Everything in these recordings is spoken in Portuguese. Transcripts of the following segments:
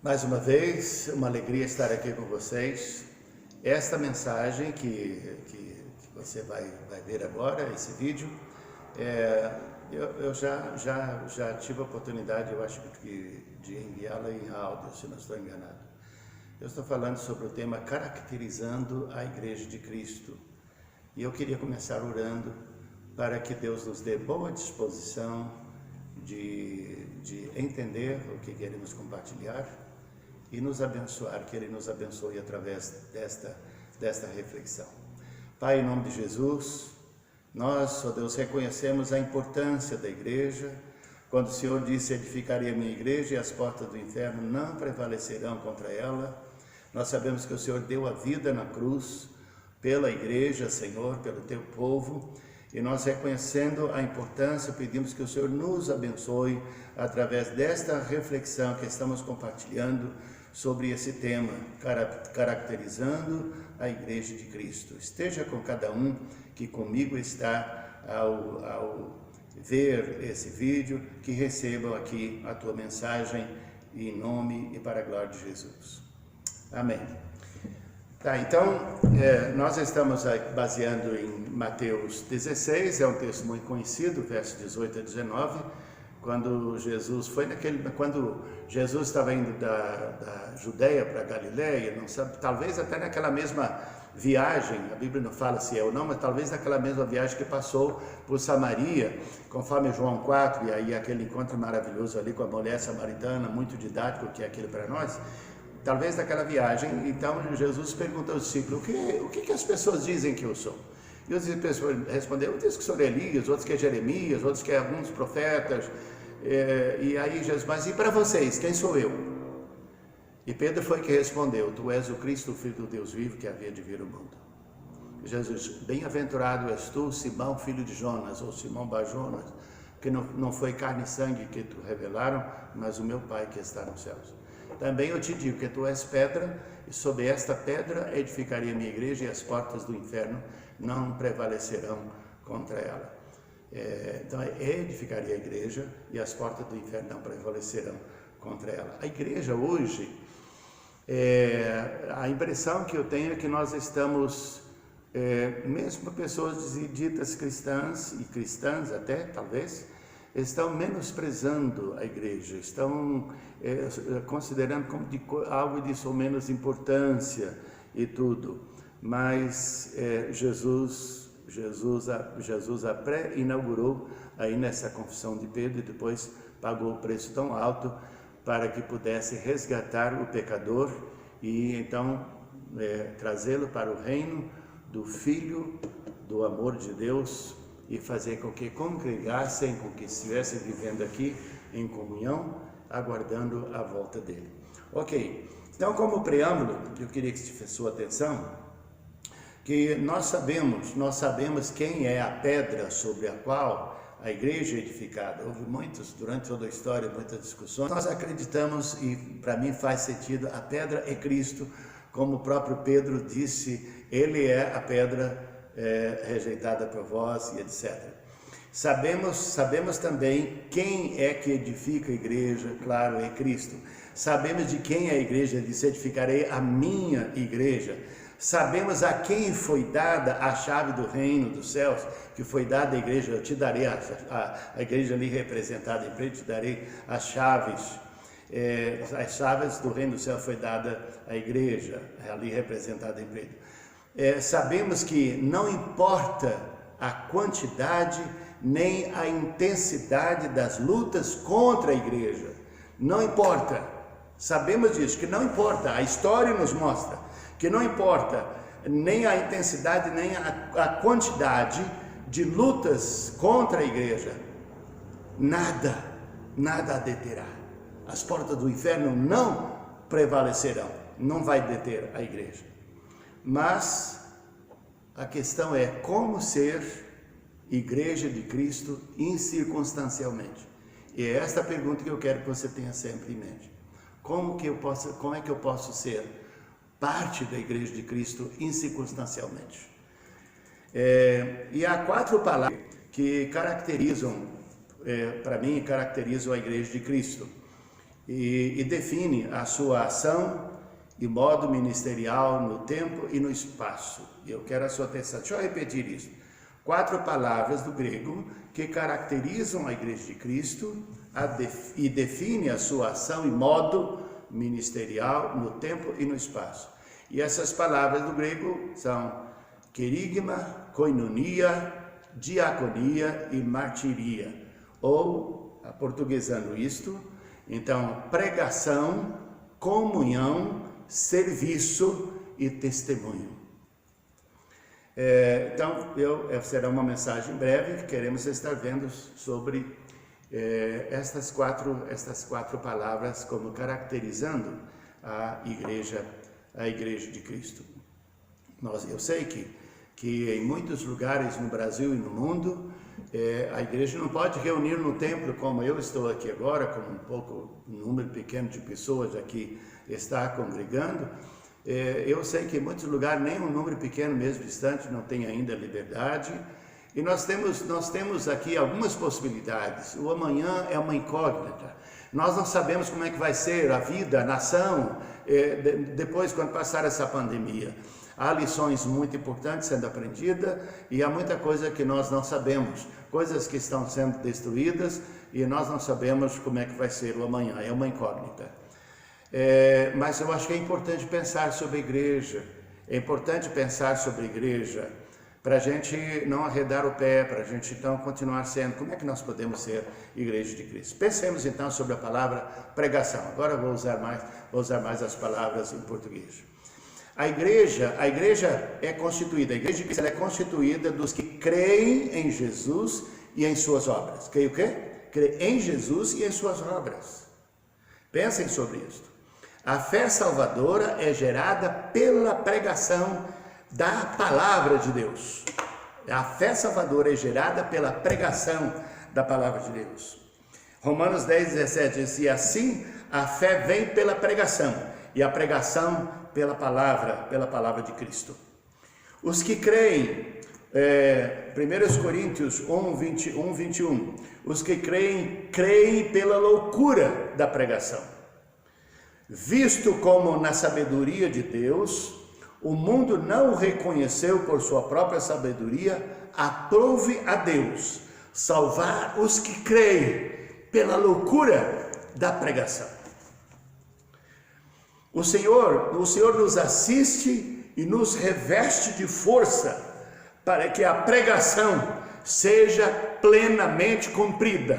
Mais uma vez, uma alegria estar aqui com vocês. Esta mensagem que você vai ver agora, esse vídeo, eu já tive a oportunidade, eu acho de enviá-la em áudio, se não estou enganado. Eu estou falando sobre o tema caracterizando a Igreja de Cristo. E eu queria começar orando para que Deus nos dê boa disposição de entender o que queremos compartilhar e nos abençoar, que Ele nos abençoe através desta reflexão. Pai, em nome de Jesus, nós, ó Deus, reconhecemos a importância da igreja. Quando o Senhor disse: edificarei a minha igreja e as portas do inferno não prevalecerão contra ela, nós sabemos que o Senhor deu a vida na cruz pela igreja, Senhor, pelo teu povo, e nós, reconhecendo a importância, pedimos que o Senhor nos abençoe através desta reflexão que estamos compartilhando sobre esse tema, caracterizando a Igreja de Cristo. Esteja com cada um que comigo está ao ver esse vídeo, que recebam aqui a tua mensagem em nome e para a glória de Jesus. Amém. Tá, então, nós estamos baseando em Mateus 16, é um texto muito conhecido, versos 18 a 19, quando Jesus estava indo da Judeia para a Galileia, não sabe, talvez até naquela mesma viagem, a Bíblia não fala se é ou não, mas talvez naquela mesma viagem que passou por Samaria, conforme João 4, e aí aquele encontro maravilhoso ali com a mulher samaritana, muito didático que é aquilo para nós. Talvez naquela viagem, então Jesus perguntou aos discípulos: o que as pessoas dizem que eu sou? E os discípulos responderam: uns dizem que sou Elias, outros que é Jeremias, outros que é alguns profetas. E aí Jesus: mas e para vocês, quem sou eu? E Pedro foi que respondeu: tu és o Cristo, o Filho do Deus vivo, que havia de vir ao mundo. E Jesus: bem-aventurado és tu, Simão, filho de Jonas, ou Simão Bar-Jonas, que não foi carne e sangue que tu revelaram, mas o meu Pai que está nos céus. Também eu te digo que tu és pedra, e sobre esta pedra edificarei a minha igreja, e as portas do inferno não prevalecerão contra ela. Então, edificarei a igreja, e as portas do inferno não prevalecerão contra ela. A igreja hoje, a impressão que eu tenho é que nós estamos, mesmo pessoas ditas cristãs, e cristãs até, talvez, estão menosprezando a igreja, estão considerando como algo de sua menos importância e tudo. Mas Jesus a pré-inaugurou aí nessa confissão de Pedro, e depois pagou o preço tão alto para que pudesse resgatar o pecador e então trazê-lo para o reino do Filho, do amor de Deus, e fazer com que congregassem, com que estivessem vivendo aqui em comunhão, aguardando a volta dele. Ok, então, como preâmbulo, eu queria que tivesse sua atenção, que nós sabemos quem é a pedra sobre a qual a igreja é edificada. Houve durante toda a história, muitas discussões. Nós acreditamos, e para mim faz sentido, a pedra é Cristo, como o próprio Pedro disse: ele é a pedra rejeitada por vós, e etc. Sabemos também quem é que edifica a igreja, claro, é Cristo. Sabemos de quem é a igreja, ele disse: edificarei a minha igreja. Sabemos a quem foi dada a chave do reino dos céus, que foi dada à igreja. Eu te darei a igreja ali representada em preto, te darei as chaves. As chaves do reino do céu foi dada à igreja, ali representada em preto. Sabemos que não importa a quantidade nem a intensidade das lutas contra a igreja, não importa, sabemos disso, que não importa, a história nos mostra que não importa nem a intensidade nem a quantidade de lutas contra a igreja, nada a deterá. As portas do inferno não prevalecerão, não vai deter a igreja. Mas a questão é como ser igreja de Cristo incircunstancialmente. E é esta pergunta que eu quero que você tenha sempre em mente. Como é que eu posso ser parte da igreja de Cristo incircunstancialmente? E há 4 palavras que caracterizam, para mim, caracterizam a igreja de Cristo. e define a sua ação e modo ministerial no tempo e no espaço. Eu quero a sua atenção. Deixa eu repetir isso. 4 palavras do grego que caracterizam a Igreja de Cristo e define a sua ação e modo ministerial no tempo e no espaço. E essas palavras do grego são querigma, koinonia, diaconia e martiria. Ou, aportuguesando isto, então, pregação, comunhão, serviço e testemunho. Então, será uma mensagem breve que queremos estar vendo sobre estas quatro palavras como caracterizando a igreja de Cristo. Eu sei que em muitos lugares no Brasil e no mundo, a igreja não pode reunir no templo como eu estou aqui agora, com um número pequeno de pessoas aqui está congregando. Eu sei que em muitos lugares nem um número pequeno, mesmo distante, não tem ainda liberdade. E nós temos aqui algumas possibilidades. O amanhã é uma incógnita. Nós não sabemos como é que vai ser a vida, a nação, depois quando passar essa pandemia. Há lições muito importantes sendo aprendidas e há muita coisa que nós não sabemos. Coisas que estão sendo destruídas e nós não sabemos como é que vai ser o amanhã. É uma incógnita. Mas eu acho que é importante pensar sobre a igreja. É importante pensar sobre a igreja para a gente não arredar o pé, para a gente então continuar sendo. Como é que nós podemos ser igreja de Cristo? Pensemos então sobre a palavra pregação. Agora eu vou usar mais as palavras em português. A igreja é constituída, a igreja de Cristo é constituída dos que creem em Jesus e em suas obras. Creem o quê? Creem em Jesus e em suas obras. Pensem sobre isso. A fé salvadora é gerada pela pregação da palavra de Deus. A fé salvadora é gerada pela pregação da palavra de Deus. Romanos 10:17 diz: e assim a fé vem pela pregação, e a pregação pela palavra de Cristo. Os que creem, 1 Coríntios 1:21, os que creem pela loucura da pregação. Visto como na sabedoria de Deus, o mundo não o reconheceu por sua própria sabedoria, aprove a Deus salvar os que creem pela loucura da pregação. O Senhor nos assiste e nos reveste de força para que a pregação seja plenamente cumprida.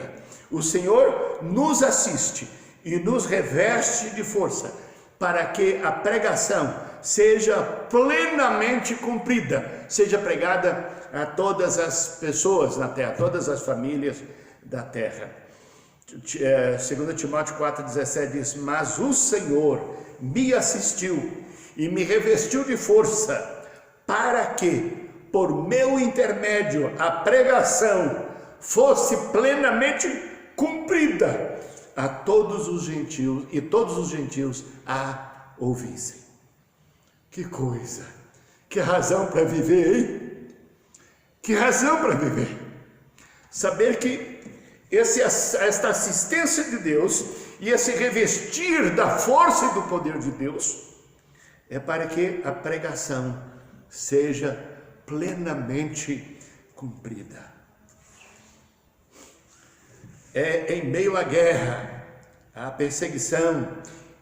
O Senhor nos assiste e nos reveste de força para que a pregação seja plenamente cumprida, seja pregada a todas as pessoas na terra, a todas as famílias da terra. 2 Timóteo 4,17 diz: mas o Senhor me assistiu e me revestiu de força para que, por meu intermédio, a pregação fosse plenamente cumprida a todos os gentios e todos os gentios a ouvissem. Que coisa, que razão para viver, hein? Que razão para viver. Saber que esta assistência de Deus e esse revestir da força e do poder de Deus é para que a pregação seja plenamente cumprida. É em meio à guerra, à perseguição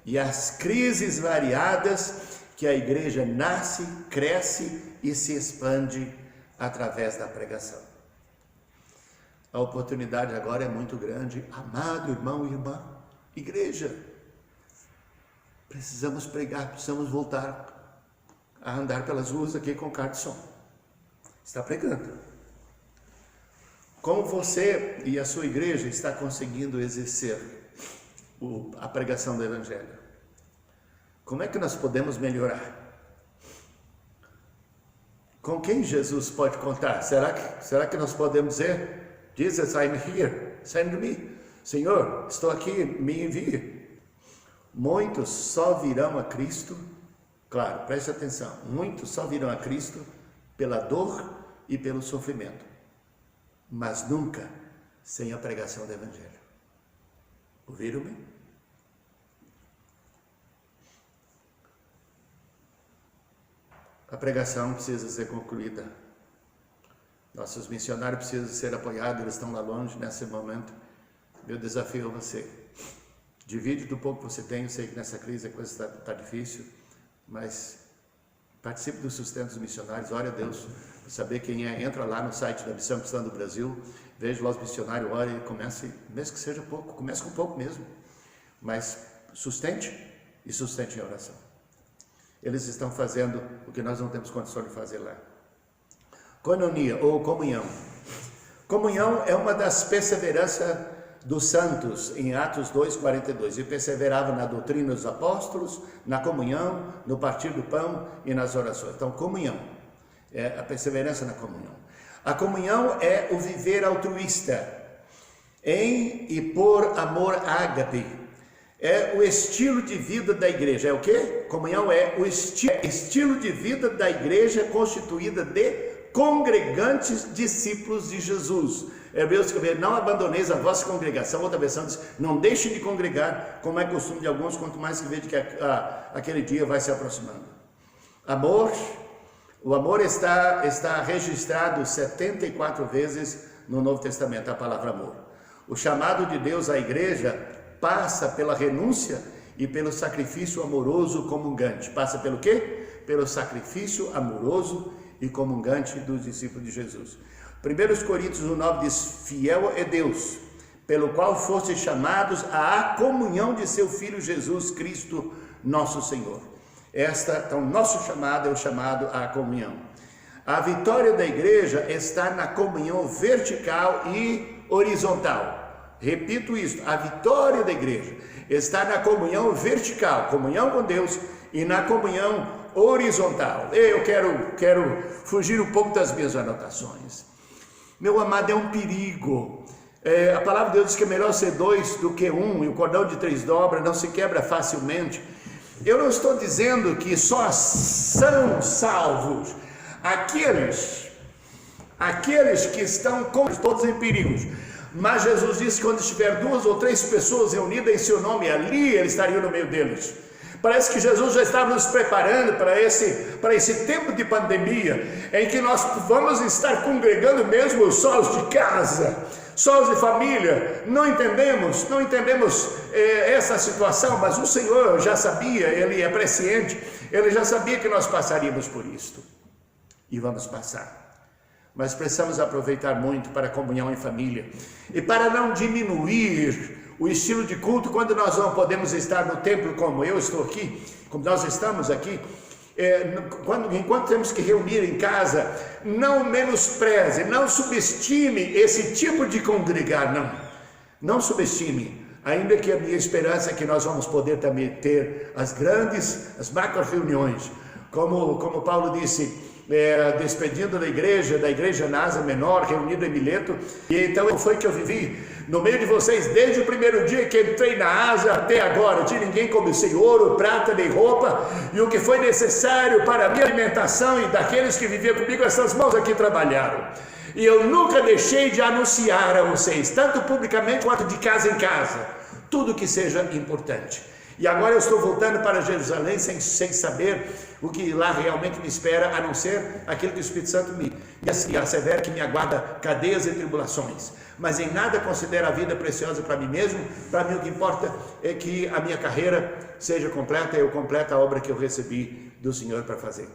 e às crises variadas que a igreja nasce, cresce e se expande através da pregação. A oportunidade agora é muito grande. Amado irmão e irmã, igreja, precisamos pregar, precisamos voltar a andar pelas ruas aqui com carta de som. Está pregando. Como você e a sua igreja está conseguindo exercer a pregação do Evangelho? Como é que nós podemos melhorar? Com quem Jesus pode contar? Será que nós podemos dizer: Jesus, I'm here, send me. Senhor, estou aqui, me envie. Muitos só virão a Cristo, claro, preste atenção, muitos só virão a Cristo pela dor e pelo sofrimento, mas nunca sem a pregação do Evangelho. Ouviram-me? a pregação precisa ser concluída. Nossos missionários precisam ser apoiados, eles estão lá longe nesse momento. Meu desafio a você: divide do pouco que você tem. Eu sei que nessa crise a coisa está difícil, mas participe do sustento dos missionários. Ore a Deus para saber quem é. Entra lá no site da Missão Cristã do Brasil, veja lá os missionários, ore e comece, mesmo que seja pouco, comece com pouco mesmo, mas sustente e sustente em oração. Eles estão fazendo o que nós não temos condição de fazer lá. Coinonia ou comunhão. Comunhão é uma das perseveranças dos santos em Atos 2:42. E perseverava na doutrina dos apóstolos, na comunhão, no partir do pão e nas orações. Então, comunhão é a perseverança na comunhão. A comunhão é o viver altruísta em e por amor ágape. É o estilo de vida da igreja. É o quê? Comunhão é o estilo de vida da igreja constituída de congregantes discípulos de Jesus. Hebreus escreve: não abandoneis a vossa congregação. Outra versão diz: não deixem de congregar, como é costume de alguns, quanto mais que veja que aquele dia vai se aproximando. Amor. O amor está registrado 74 vezes no Novo Testamento, a palavra amor. O chamado de Deus à igreja passa pela renúncia e pelo sacrifício amoroso comungante. Passa pelo quê? Pelo sacrifício amoroso e comungante dos discípulos de Jesus. 1 Coríntios 1:9 diz: fiel é Deus, pelo qual fostes chamados à comunhão de seu Filho Jesus Cristo, nosso Senhor. Então, nosso chamado é o chamado à comunhão. A vitória da igreja está na comunhão vertical e horizontal. Repito isso: a vitória da igreja está na comunhão vertical, comunhão com Deus, e na comunhão horizontal. Eu quero fugir um pouco das minhas anotações. Meu amado, é um perigo. A palavra de Deus diz que é melhor ser 2 do que 1, e o cordão de 3 dobras não se quebra facilmente. Eu não estou dizendo que só são salvos aqueles que estão todos em perigos. Mas Jesus disse que quando estiver 2 ou 3 pessoas reunidas em seu nome, ali ele estaria no meio deles. Parece que Jesus já estava nos preparando para esse tempo de pandemia, em que nós vamos estar congregando mesmo sós de casa, sós de família. Não entendemos essa situação, mas o Senhor já sabia, Ele é presciente, Ele já sabia que nós passaríamos por isto, e vamos passar. Mas precisamos aproveitar muito para a comunhão em família, e para não diminuir o estilo de culto, quando nós não podemos estar no templo como eu estou aqui, como nós estamos aqui, enquanto temos que reunir em casa, não menospreze, não subestime esse tipo de congregar, não subestime, ainda que a minha esperança é que nós vamos poder também ter as macro reuniões, como Paulo disse, despedindo da igreja na Ásia Menor, reunida em Mileto. E então foi que eu vivi no meio de vocês desde o primeiro dia que entrei na Ásia até agora. Não tinha ninguém como sem ouro, prata nem roupa, e o que foi necessário para a minha alimentação e daqueles que viviam comigo, essas mãos aqui trabalharam. E eu nunca deixei de anunciar a vocês, tanto publicamente quanto de casa em casa, tudo que seja importante. E agora eu estou voltando para Jerusalém sem saber o que lá realmente me espera, a não ser aquilo que o Espírito Santo me assevera, que me aguarda cadeias e tribulações. Mas em nada considero a vida preciosa para mim mesmo. Para mim o que importa é que a minha carreira seja completa, eu completo a obra que eu recebi do Senhor para fazer.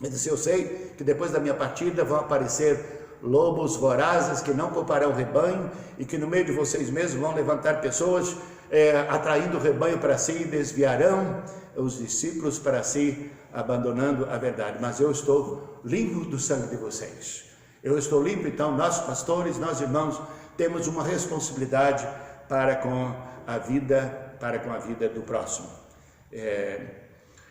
Mas eu sei que depois da minha partida vão aparecer lobos vorazes que não pouparão o rebanho, e que no meio de vocês mesmos vão levantar pessoas atraindo o rebanho para si, e desviarão os discípulos para si, abandonando a verdade. Mas eu estou limpo do sangue de vocês. Eu estou limpo. Então nós pastores, nós irmãos, temos uma responsabilidade para com a vida do próximo.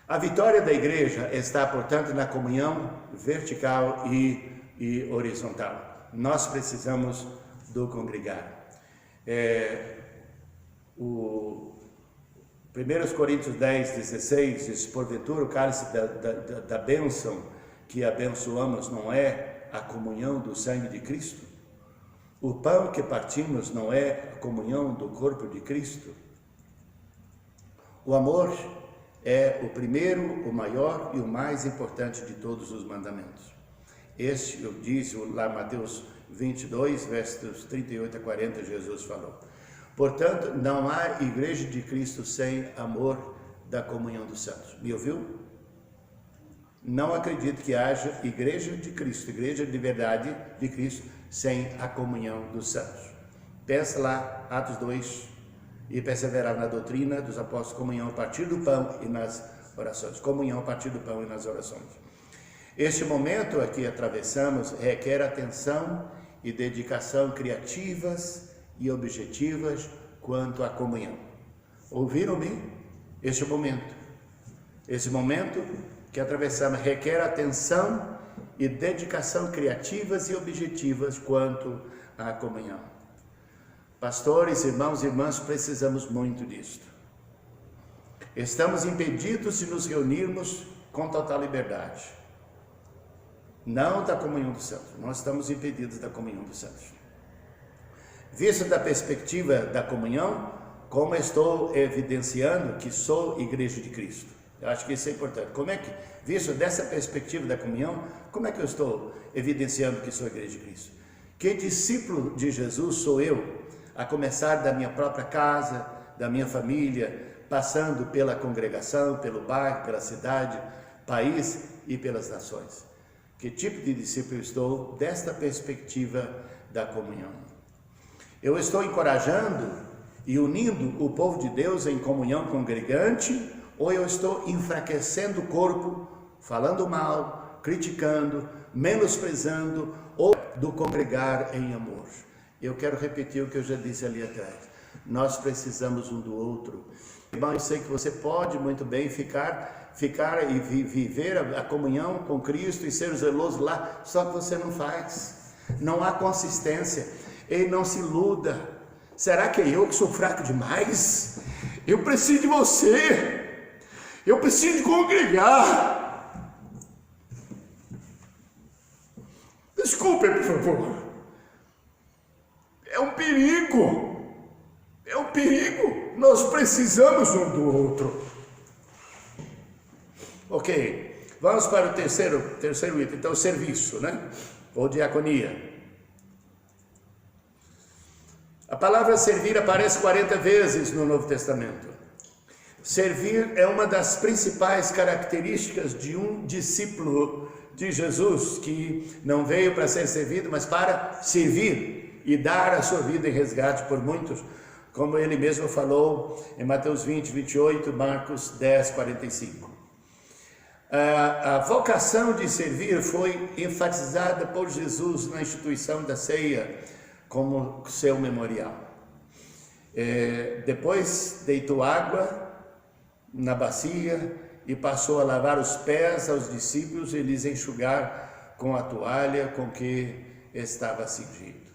A vitória da igreja está, portanto, na comunhão vertical e horizontal. Nós precisamos do congregar. 1 Coríntios 10:16 diz: porventura o cálice da bênção que abençoamos não é a comunhão do sangue de Cristo? O pão que partimos não é a comunhão do corpo de Cristo? O amor é o primeiro, o maior e o mais importante de todos os mandamentos. Este, eu disse lá em Mateus 22, versos 38 a 40, Jesus falou. Portanto, não há igreja de Cristo sem amor da comunhão dos santos. Me ouviu? Não acredito que haja igreja de Cristo, igreja de verdade de Cristo, sem a comunhão dos santos. Pensa lá, Atos 2, e perseverar na doutrina dos apóstolos, comunhão a partir do pão e nas orações. Comunhão a partir do pão e nas orações. Este momento aqui atravessamos requer atenção e dedicação criativas e objetivas quanto à comunhão. Ouviram-me? Esse momento que atravessamos requer atenção e dedicação criativas e objetivas quanto à comunhão. Pastores, irmãos e irmãs, precisamos muito disto. Estamos impedidos de nos reunirmos com total liberdade. Não da comunhão dos santos, nós estamos impedidos da comunhão dos santos. Visto da perspectiva da comunhão, como estou evidenciando que sou igreja de Cristo? Eu acho que isso é importante. Visto dessa perspectiva da comunhão, como é que eu estou evidenciando que sou igreja de Cristo? Que discípulo de Jesus sou eu, a começar da minha própria casa, da minha família, passando pela congregação, pelo bairro, pela cidade, país e pelas nações. Que tipo de discípulo eu estou desta perspectiva da comunhão? Eu estou encorajando e unindo o povo de Deus em comunhão congregante, ou eu estou enfraquecendo o corpo, falando mal, criticando, menosprezando, ou do congregar em amor? Eu quero repetir o que eu já disse ali atrás. Nós precisamos um do outro. Irmão, eu sei que você pode muito bem ficar e viver a comunhão com Cristo e ser zeloso lá, só que você não faz. Não há consistência. E não se iluda. Será que é eu que sou fraco demais? Eu preciso de você. Eu preciso de congregar. Desculpe, por favor. É um perigo. É um perigo. Nós precisamos um do outro. Ok. Vamos para o terceiro item. Então, serviço, né? Ou diaconia. A palavra servir aparece 40 vezes no Novo Testamento. Servir é uma das principais características de um discípulo de Jesus, que não veio para ser servido, mas para servir e dar a sua vida em resgate por muitos, como ele mesmo falou em Mateus 20, 28, Marcos 10, 45. A vocação de servir foi enfatizada por Jesus na instituição da ceia como seu memorial. Depois deitou água na bacia e passou a lavar os pés aos discípulos e lhes enxugar com a toalha com que estava cingido.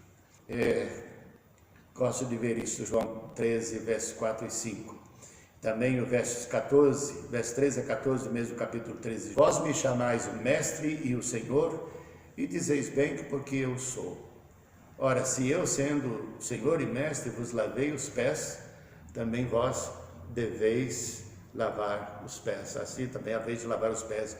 Gosto de ver isso, João 13, versos 4 e 5. Também o verso 13 a 14 do mesmo capítulo 13. Vós me chamais o mestre e o Senhor, e dizeis bem que porque eu sou. Ora, se eu, sendo Senhor e Mestre, vos lavei os pés, também vós deveis lavar os pés. Assim também a vez de lavar os pés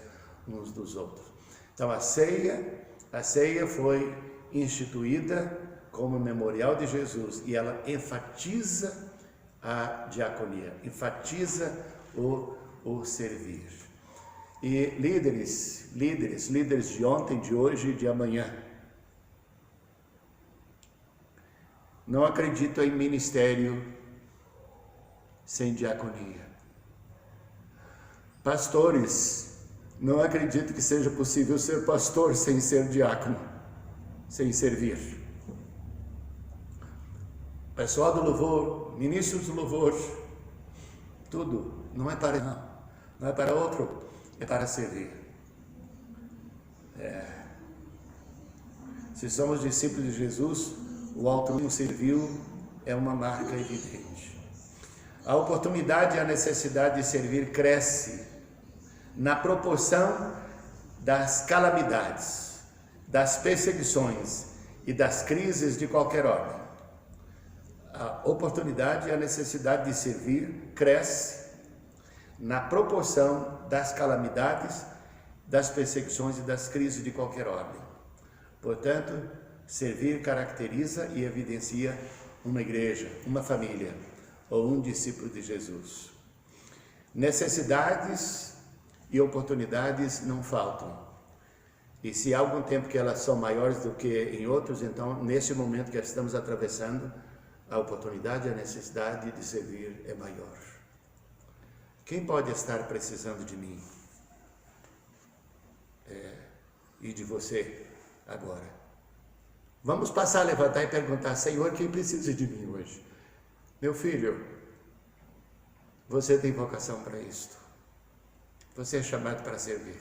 uns dos outros. Então a ceia foi instituída como memorial de Jesus e ela enfatiza a diaconia, enfatiza o servir. E líderes de ontem, de hoje e de amanhã, não acredito em ministério sem diaconia. Pastores, não acredito que seja possível ser pastor sem ser diácono, sem servir. Pessoal do louvor, ministros do louvor, tudo, não é para outro, é para servir. Se somos discípulos de Jesus, o altruísmo servil é uma marca evidente. A oportunidade e a necessidade de servir cresce na proporção das calamidades, das perseguições e das crises de qualquer ordem. A oportunidade e a necessidade de servir cresce na proporção das calamidades, das perseguições e das crises de qualquer ordem. Portanto, servir caracteriza e evidencia uma igreja, uma família ou um discípulo de Jesus. Necessidades e oportunidades não faltam. E se há algum tempo que elas são maiores do que em outros, então, nesse momento que estamos atravessando, a oportunidade e a necessidade de servir é maior. Quem pode estar precisando de mim? E de você agora? Vamos passar a levantar e perguntar: Senhor, quem precisa de mim hoje? Meu filho, você tem vocação para isto. Você é chamado para servir.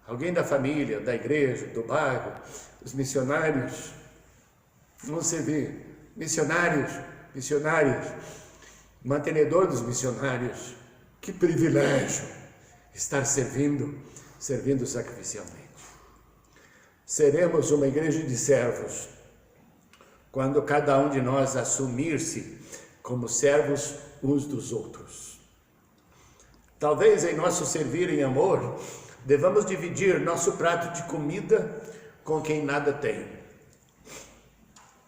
Alguém da família, da igreja, do bairro, os missionários, vão servir. Missionários, mantenedor dos missionários. Que privilégio estar servindo sacrificialmente. Seremos uma igreja de servos quando cada um de nós assumir-se como servos uns dos outros. Talvez em nosso servir em amor, devamos dividir nosso prato de comida com quem nada tem.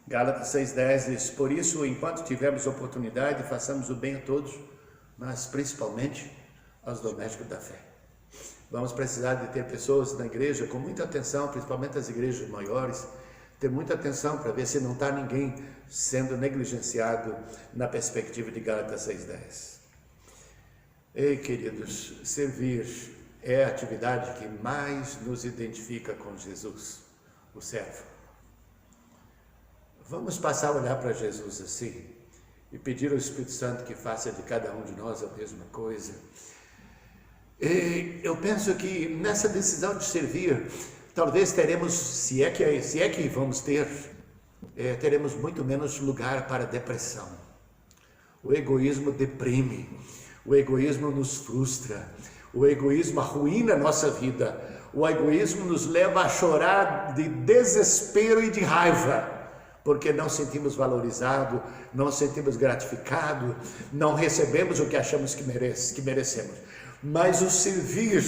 Gálatas 6,10 diz: por isso, enquanto tivermos oportunidade, façamos o bem a todos, mas principalmente aos domésticos da fé. Vamos precisar de ter pessoas na igreja com muita atenção, principalmente as igrejas maiores, ter muita atenção para ver se não está ninguém sendo negligenciado na perspectiva de Gálatas 6,10. Ei, queridos, servir é a atividade que mais nos identifica com Jesus, o servo. Vamos passar a olhar para Jesus assim e pedir ao Espírito Santo que faça de cada um de nós a mesma coisa. E eu penso que nessa decisão de servir, talvez teremos, se é que vamos ter, teremos muito menos lugar para depressão. O egoísmo deprime, o egoísmo nos frustra, o egoísmo arruína a nossa vida, o egoísmo nos leva a chorar de desespero e de raiva, porque não sentimos valorizado, não sentimos gratificado, não recebemos o que achamos que merecemos. Mas o servir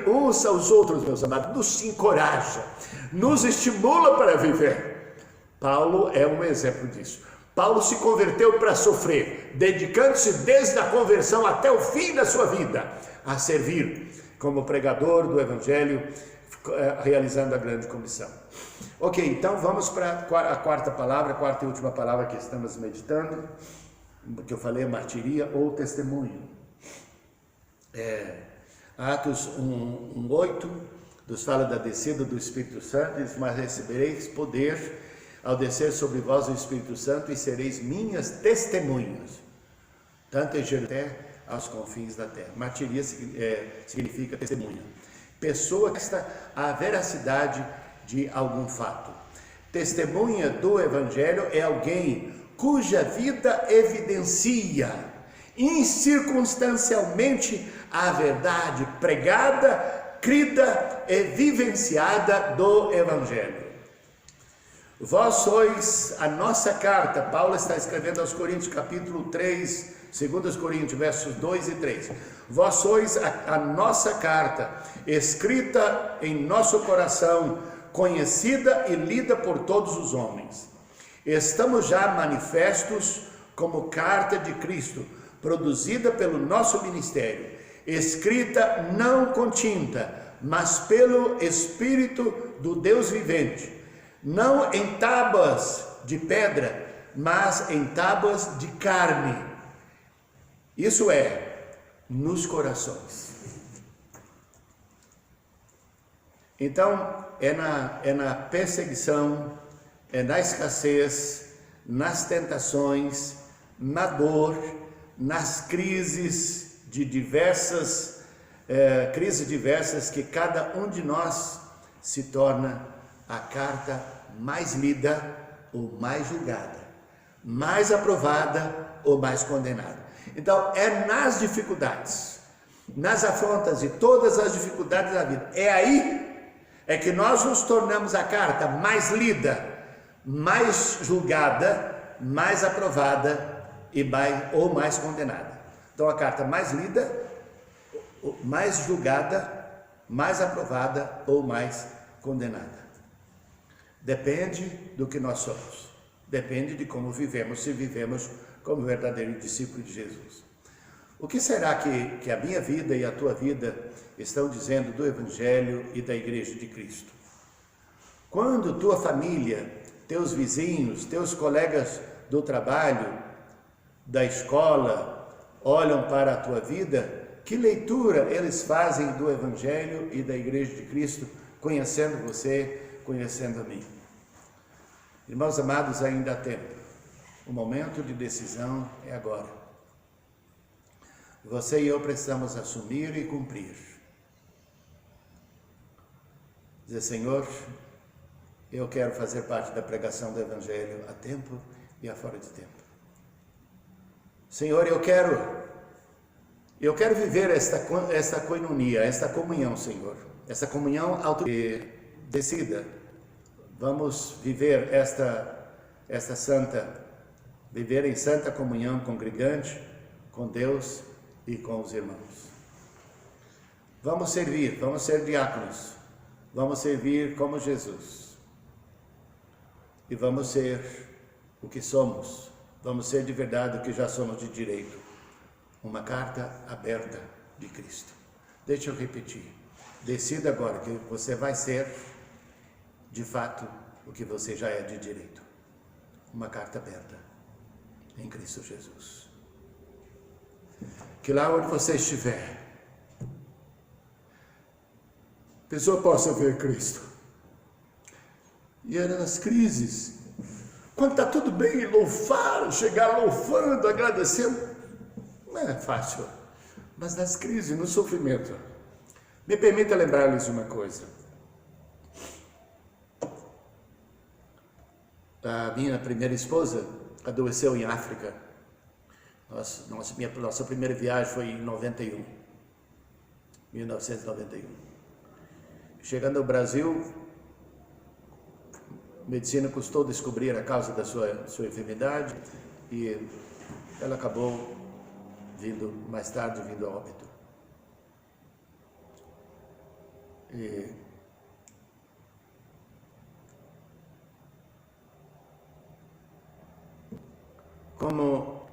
uns aos outros, meus amados, nos encoraja, nos estimula para viver. Paulo é um exemplo disso. Paulo se converteu para sofrer, dedicando-se desde a conversão até o fim da sua vida a servir como pregador do Evangelho, realizando a grande comissão. Ok, então vamos para a quarta e última palavra que estamos meditando, que eu falei, martiria ou testemunho. Atos 1:8 nos fala da descida do Espírito Santo, diz: mas recebereis poder ao descer sobre vós o Espírito Santo e sereis minhas testemunhas, tanto em Jerusalém aos confins da terra. Martiria significa testemunha. Pessoa que está a veracidade de algum fato. Testemunha do Evangelho é alguém cuja vida evidencia incircunstancialmente a verdade pregada, crida e vivenciada do Evangelho. Vós sois a nossa carta. Paulo está escrevendo aos Coríntios, capítulo 3, 2 Coríntios, versos 2 e 3. Vós sois a nossa carta, escrita em nosso coração, conhecida e lida por todos os homens. Estamos já manifestos como carta de Cristo, produzida pelo nosso ministério, escrita não com tinta, mas pelo Espírito do Deus vivente, não em tábuas de pedra, mas em tábuas de carne, isso é, nos corações. Então, é na perseguição, é na escassez, nas tentações, na dor, nas crises diversas que cada um de nós se torna a carta mais lida ou mais julgada, mais aprovada ou mais condenada. Então, é nas dificuldades, nas afrontas e todas as dificuldades da vida, é que nós nos tornamos a carta mais lida, mais julgada, mais aprovada ou mais condenada. Então a carta mais lida, mais julgada, mais aprovada ou mais condenada. Depende do que nós somos. Depende de como vivemos, se vivemos como verdadeiro discípulo de Jesus. O que será que a minha vida e a tua vida estão dizendo do Evangelho e da Igreja de Cristo? Quando tua família, teus vizinhos, teus colegas do trabalho, da escola, olham para a tua vida, que leitura eles fazem do Evangelho e da Igreja de Cristo, conhecendo você, conhecendo a mim? Irmãos amados, ainda há tempo. O momento de decisão é agora. Você e eu precisamos assumir e cumprir. Dizer, Senhor, eu quero fazer parte da pregação do Evangelho a tempo e a fora de tempo. Senhor, eu quero viver esta coinonia, esta comunhão, Senhor. Essa comunhão decida. Vamos viver viver em santa comunhão congregante com Deus e com os irmãos. Vamos servir, vamos ser diáconos, vamos servir como Jesus. E vamos ser o que somos, vamos ser de verdade o que já somos de direito. Uma carta aberta de Cristo. Deixa eu repetir. Decida agora que você vai ser, de fato, o que você já é de direito. Uma carta aberta em Cristo Jesus. Que lá onde você estiver, a pessoa possa ver Cristo. E era nas crises, quando está tudo bem, louvar, chegar louvando, agradecendo, não é fácil, mas nas crises, no sofrimento. Me permita lembrar-lhes uma coisa. A minha primeira esposa adoeceu em África. Nossa primeira viagem foi em 1991. Chegando ao Brasil, a medicina custou descobrir a causa da sua enfermidade e ela acabou mais tarde vindo a óbito. E como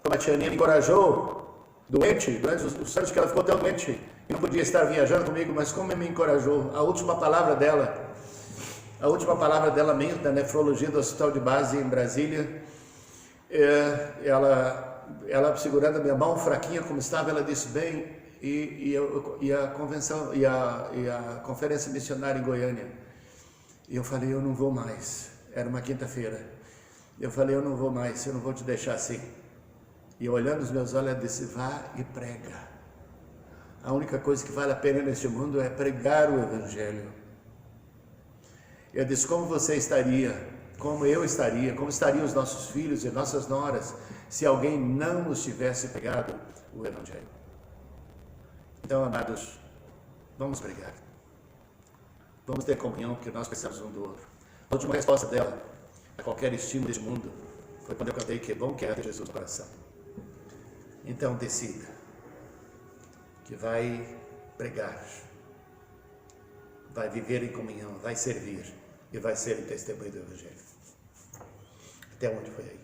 a tia Nina encorajou, doente, os anos que ela ficou tão doente e não podia estar viajando comigo, mas como me encorajou, a última palavra dela mesmo, da nefrologia do Hospital de Base em Brasília, ela segurando a minha mão, fraquinha como estava, ela disse, bem, e a convenção, e a conferência missionária em Goiânia, e eu falei, eu não vou mais, era uma quinta-feira, eu falei, eu não vou mais, eu não vou te deixar assim, e olhando nos meus olhos, ela disse, vá e prega, a única coisa que vale a pena neste mundo é pregar o Evangelho. Eu disse, como você estaria, como eu estaria, como estariam os nossos filhos e nossas noras, se alguém não nos tivesse pregado o Evangelho. Então, amados, vamos pregar. Vamos ter comunhão, porque nós precisamos um do outro. A última resposta dela a qualquer estímulo deste mundo foi quando eu cantei que é bom que é ter Jesus no coração. Então, decida que vai pregar, vai viver em comunhão, vai servir e vai ser o testemunho do Evangelho. Até onde foi aí?